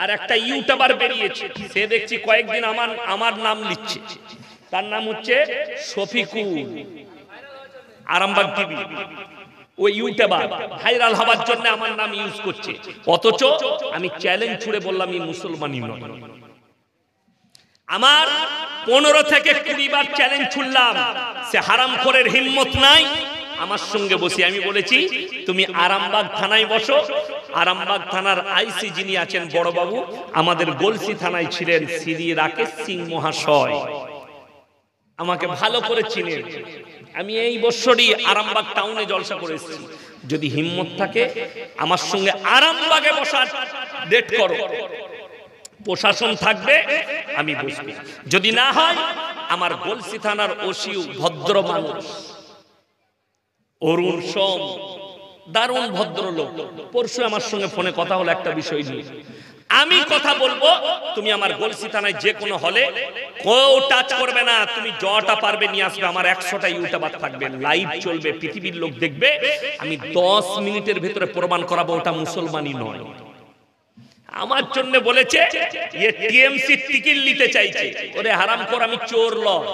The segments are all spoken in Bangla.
আর একটা ইউটিউবার বেরিয়েছে, সে দেখছি কয়েকদিন আমার নাম লিখছে। তার নাম হচ্ছে শফিকুল, আরামবাগ টিভি। ওই ইউটিউবার ভাইরাল হওয়ার জন্য আমার নাম ইউজ করছে, অথচ আমি চ্যালেঞ্জ ছুড়ে বললাম এই মুসলমানই নয়। আমার 15 থেকে 20 বার চ্যালেঞ্জ ছুড়লাম, সে হারামখোরের হিম্মত নাই আমার সঙ্গে বসে। আমি বলেছি তুমি আরামবাগ থানায় বসো। আরামবাগ থানার আইসি যিনি আছেন বড় বাবু, আমাদের গলসি থানায় ছিলেন শ্রী রাকেশ সিং মহাশয়, আমাকে ভালো করে চিনেন। আমি এই বছরই আরামবাগ টাউনে জলসা করে এসেছি। যদি হিম্মত থাকে আমার সঙ্গে আরামবাগে বসার ডেট করো, প্রশাসন থাকবে, আমি বসবো। যদি না হয় আমার গলসি থানার ওসি ভদ্র মানুষ অরুণ সোম, দারুণ ভদ্রলোক, পরশু আমার সঙ্গে ফোনে কথা হলো একটা বিষয় নিয়ে। আমি কথা বলবো, তুমি আমার গলসি থানায় যে কোনো হলে কেউ টাচ করবে না, তুমি জটা পারবে নিয়ে আসবে। আমার 100টা ইউটিউবার থাকবে, লাইভ চলবে, পৃথিবীর লোক দেখবে। আমি 10 মিনিটের ভেতরে প্রমাণ করাবো ওটা মুসলমানই নয়। আমার জন্য বলেছে এ টিএমসি টিকিট নিতে চাইছে। ওরে হারামখোর, আমি চোর লয়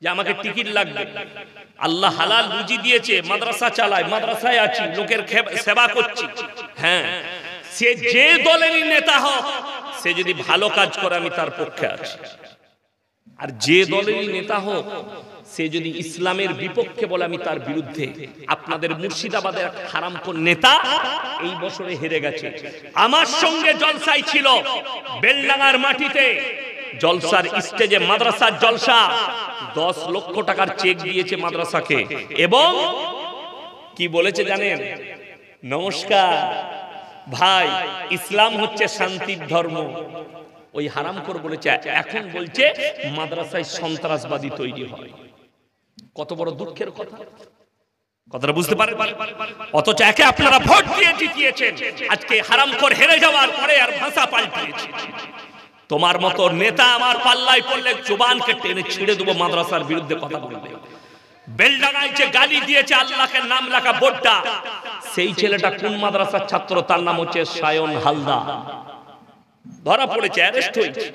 যে আমাকে টিকিট লাগবে। আল্লাহ হালাল রুজি দিয়েছে, মাদ্রাসা চালায়, মাদ্রাসায় আছি, লোকের সেবা করছি। হ্যাঁ, সে যে দলেরই নেতা হোক, সে যদি ভালো কাজ করে আমি তার পক্ষে আছি। আর যে দলেরই নেতা হোক, সে যদি ইসলামের বিপক্ষে বলে আমি তার বিরুদ্ধে। আপনাদের মুর্শিদাবাদের এক হারামখোর নেতা এই বছরে হেরে গেছে। আমার সঙ্গে জলসায় ছিল বেলডাঙ্গার মাটিতে, জলসার স্টেজে, মাদ্রাসার জলসা, 10 লক্ষ টাকার চেক দিয়েছে মাদ্রাসাকে। এবং কি বলেছে জানেন? নমস্কার ভাই, ইসলাম হচ্ছে শান্তির ধর্ম। ওই হারামখোর বলেছে, এখন বলছে মাদ্রাসায় সন্ত্রাসবাদী তৈরি হয়। কত বড় দুঃখের কথা, কথাটা বুঝতে পারেন? অথচ একে আপনারা ভোট দিয়ে জিতিয়েছেন, আজকে হারামখোর হেরে যাওয়ার পরে আর ভাষা পাল্টিয়েছে। তোমার মতো নেতা আমার পাল্লায় পড়লে জুবানকে টেনে ছিঁড়ে দেবো, মাদ্রাসার বিরুদ্ধে কথা বলবে। বেলডাঙ্গায় যে গালি দিয়েছে আল্লাহকে নাম লেখা বোর্ডটা, সেই ছেলেটা কোন মাদ্রাসার ছাত্র? তার নাম হচ্ছে সায়ন হালদার। ধরা পড়েছে, অ্যারেস্ট হয়েছে।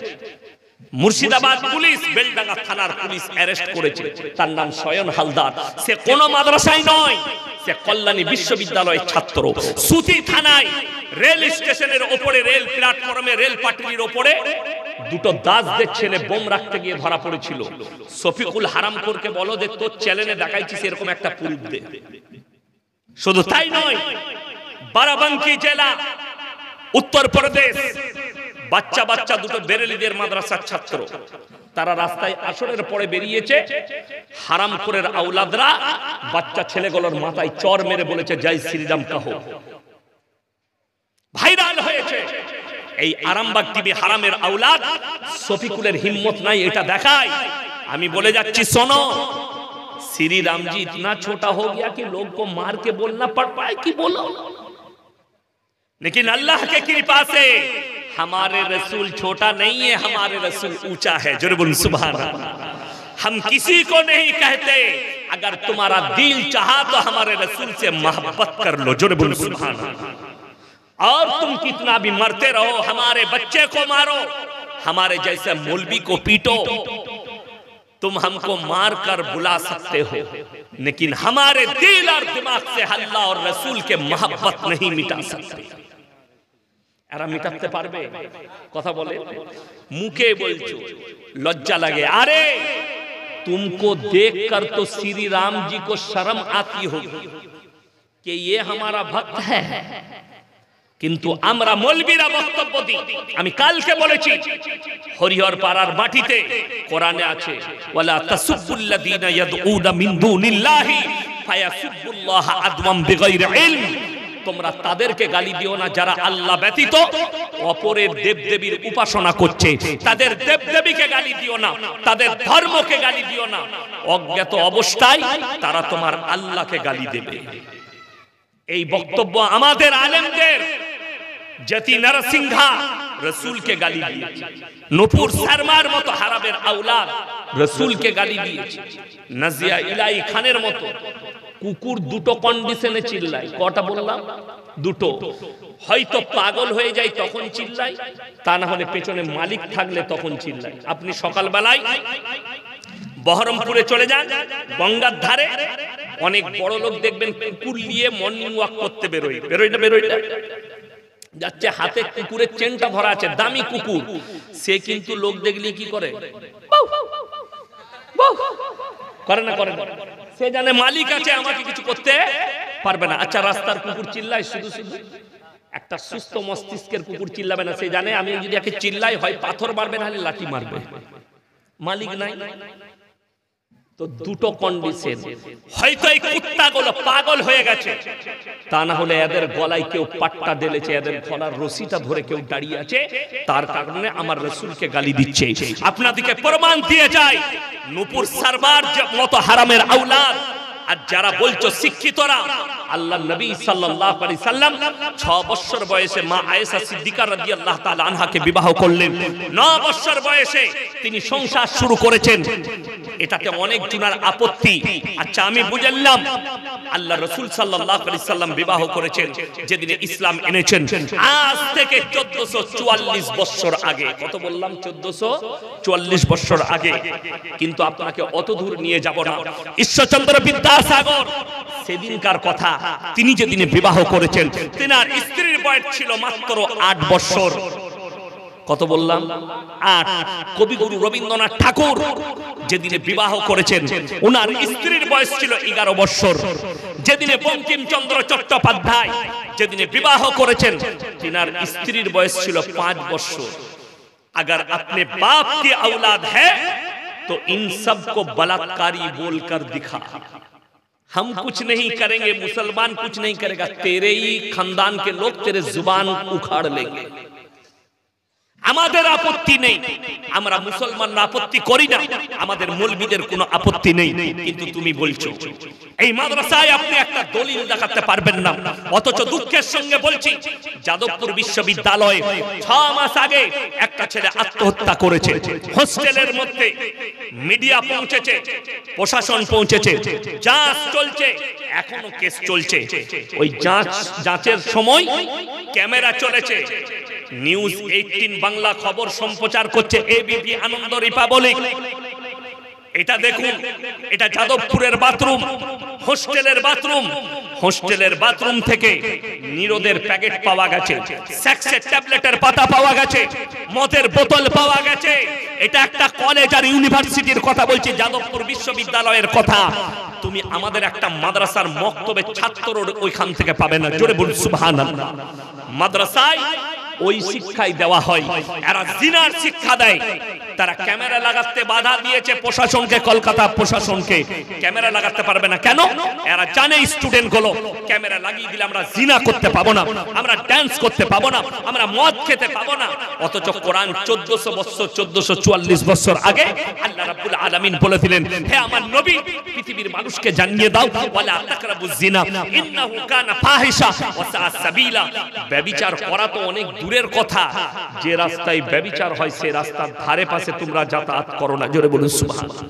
মুর্শিদাবাদ পুলিশ, বেলডাঙ্গা থানার পুলিশ অ্যারেস্ট করেছে। তার নাম সায়ন হালদার। সে কোন মাদ্রাসায় নয়, সে কল্যাণী বিশ্ববিদ্যালয়ের ছাত্র। সুতি থানায় রেল স্টেশনের ওপরে, রেল প্ল্যাটফর্মে, রেল পাটুরির ওপরে দুটো দাসদের ছেলে বোম রাখতে গিয়ে ধরা পড়েছিল। শফিকুল হারামখোরকে বলো যে তোর চ্যানেলে দেখাইছিস এরকম একটা প্রুফ দে। শুধু তাই নয়, বারাবাঙ্কি জেলা, উত্তরপ্রদেশ, বাচ্চা বাচ্চা দুটো বেরেলিদের মাদ্রাসার ছাত্র, তারা রাস্তায় আসরের পরে বেরিয়েছে। হারামখোরের আওলাদরা বাচ্চা ছেলেগুলোর মাথায় চর মেরে বলেছে জয় শ্রীরাম কাহো। ভাইরাল হয়েছে। এই আরামবাগ টিভি হারামের আওলাদ শফিকুলের হিম্মত নাই এটা দেখায়। আমি বলে যাচ্ছি, শোনো, श्री राम जी इतना छोटा हो गया कि लोग को मार के बोलना पड़ पाए कि बोलो, लेकिन अल्लाह के कृपा से हमारे रसूल छोटा नहीं है, हमारे रसूल ऊंचा है। जरूर बोल सुभान अल्लाह। हम किसी को नहीं कहते, अगर तुम्हारा दिल चाहा तो हमारे रसूल से मोहब्बत कर लो। जरूर बोल सुभान अल्लाह। और तुम कितना भी मरते रहो, हमारे बच्चे को मारो, हमारे जैसे मौलवी को पीटो, तुम हमको मार कर बुला सकते हो, लेकिन हमारे दिल और दिमाग से अल्लाह और रसूल के मोहब्बत नहीं मिटा सकते। এরা মিটাতে পারবে? কথা বলে, মুখে বলছো, লজ্জা লাগে। अरे तुमको देखकर तो श्री राम जी को शर्म आती होगी कि ये हमारा भक्त है, কিন্তু আমরা মৌলবীরা বক্তব্য দিই। আমি কালকে বলেছি, হরিহর পাড়ার মাটিতে কোরআনে আছে, ওয়ালা তাসুবুল্লাযীনা ইয়াদউনা মিন দুনিল্লাহি ফায়াসুবুল্লাহ আদওয়াম বিগাইরি ইলম। তোমরা তাদেরকে গালি দিও না যারা আল্লাহ ব্যতীত অপরের দেবদেবীর উপাসনা করছে। তাদের দেবদেবীকে গালি দিও না, তাদের ধর্মকে গালি দিও না। অজ্ঞাত অবস্থায় তারা তোমার আল্লাহকে গালি দেবে। এই বক্তব্য আমাদের আলেমদের। জাতি নরসিংহা রসুলকে গালি দিয়েছে, নূপুর শর্মার মতো হারামের আওলাদ রসুলকে গালি দিয়েছে, নাজিয়া ইলাহি খানের মতো কুকুর দুটো কন্ডিশনে চিল্লায়, কটা বললাম? দুটো। হয়তো পাগল হয়ে যায় তখন চিল্লায়, তা না হলে পেছনে মালিক থাকলে তখন চিল্লায়। আপনি সকালবেলায় বহরমপুরে চলে যান, গঙ্গার ধারে অনেক বড় লোক দেখবেন কুকুর নিয়ে মর্নিং ওয়াক করতে বেরোয়, যাচ্ছে, হাতে কুকুরের চেনটা ভরা আছে, দামি কুকুর। সে কিন্তু লোক দেখলে কি করে? করে না? করে না? সে জানে মালিক আছে, আমাকে কিছু করতে পারবে না। আচ্ছা, রাস্তার কুকুর চিল্লায় শুধু শুধু? একটা সুস্থ মস্তিষ্কের কুকুর চিল্লাবে না। সে জানে আমি যদি একে চিল্লাই, হয় পাথর মারবে না হলে লাঠি মারবে। মালিক নাই। তো দুটো কন্ডিশন, হয়তো এই কুত্তাগুলো পাগল হয়ে গেছে, তা না হলে এদের গলায় কেউ পাট্টা ঢেলেছে, এদের গলার রশিটা ধরে কেউ দাঁড়িয়ে আছে, তার কারণে আমার রাসূলকে গালি দিচ্ছে। আপনাদেরকে প্রমাণ দিয়ে যায়, নূপুর সারবার মতো হারামের আওলাদ আর যারা বলছো শিক্ষিতরা, আল্লাহ নবী সাল্লাল্লাহু আলাইহি সাল্লাম 6 বছর বয়সে মা আয়েশা সিদ্দিকা রাদিয়াল্লাহু তাআলা আনহাকে বিবাহ করলেন। 9 বছর বয়সে তিনি সংসার শুরু করেছেন। এটাতে অনেক জনের আপত্তি। আচ্ছা, আমি বুঝলাম আল্লাহ রাসূল সাল্লাল্লাহু আলাইহি সাল্লাম বিবাহ করেছেন যেদিনে ইসলাম এনেছেন, আজ থেকে 1444 বছর আগে। কত বললাম? 1444 বছর আগে। কিন্তু আপনাকে অত দূর নিয়ে যাব না। ঈশ্বরচন্দ্র বিদ্যাসাগর সেদিনকার কথা, তিনি যেদিনে বিবাহ করেছেন, তেনার স্ত্রীর বয়স ছিল মাত্র 8 বছর। কত বললাম? 8। কবিগুরু রবীন্দ্রনাথ ঠাকুর যেদিনে বিবাহ করেছেন, ওনার স্ত্রীর বয়স ছিল 11 বছর। যেদিনে বঙ্কিমচন্দ্র চট্টোপাধ্যায় যেদিনে বিবাহ করেছেন, তিনার স্ত্রীর বয়স ছিল 5 বছর। अगर अपने बाप की औलाद है तो इन सब को बलात्कारी बोलकर दिखा। हम कुछ नहीं करेंगे, मुसलमान कुछ नहीं करेगा, तेरे ही खानदान के लोग तेरे जुबान उखाड़ लेंगे। আমাদের আপত্তি নেই, আমরা মুসলমানরা আপত্তি করি না, আমাদের মৌলবীদের কোনো আপত্তি নেই। কিন্তু তুমি বলছো এই মাদ্রাসায় আপনি একটা দলিল দেখাতে পারবেন না। অথচ দুঃখের সঙ্গে বলছি, যাদবপুর বিশ্ববিদ্যালয়ে 6 মাস আগে একটা ছেলে আত্মহত্যা করেছে। হোস্টেলের মধ্যে মিডিয়া পৌঁছেছে, প্রশাসন পৌঁছেছে, যাচ চলছে, এখনো কেস চলছে। ওই যাচের সময় ক্যামেরা চলেছে। নিউজ 18 বাংলা খবর সম্প্রচার করছে, এবিপি আনন্দ রিপাবলিক। এটা দেখুন, এটা যাদবপুরের বাথরুম, হোস্টেলের বাথরুম। হোস্টেলের বাথরুম থেকে নিরোদের প্যাকেট পাওয়া গেছে, সেক্সের ট্যাবলেটের পাতা পাওয়া গেছে, মদের বোতল পাওয়া গেছে। এটা একটা কলেজ আর ইউনিভার্সিটির কথা বলছি, যাদবপুর বিশ্ববিদ্যালয়ের কথা। তুমি আমাদের একটা মাদ্রাসার মক্তবের ছাত্র ওইখান থেকে পাবে না। জোরে বলুন সুবহানাল্লাহ। মাদ্রাসায় ওই শিক্ষাই দেওয়া হয়, এরা জিনার শিক্ষা দেয়। তারা ক্যামেরা লাগাতে বাধা দিয়েছে প্রশাসনকে, কলকাতা প্রশাসনকে। ক্যামেরা লাগাতে পারবে না কেন? এরা জানে স্টুডেন্ট গুলো ক্যামেরা লাগিয়ে দিলে আমরা জিনা করতে পাবো না, আমরা ডান্স করতে পাবো না, আমরা মদ খেতে পাবো না। অথচ কোরআন 1444 বছর আগে আল্লাহ রাব্বুল আলামিন বলে দিলেন, হে আমার নবী, পৃথিবীর মানুষকে জানিয়ে দাও, ওয়ালা তাকরাবুজ জিনা ইন্নাহু কানা ফাহিশা ওয়া সাআ সাবিলা। ব্যভিচার করা তো অনেক দূরের কথা, যে রাস্তায় ব্যভিচার হয় সে রাস্তার ধারে পাশে তোমরা যাতায়াত করো না। জোরে বলুন সুবহানাল্লাহ।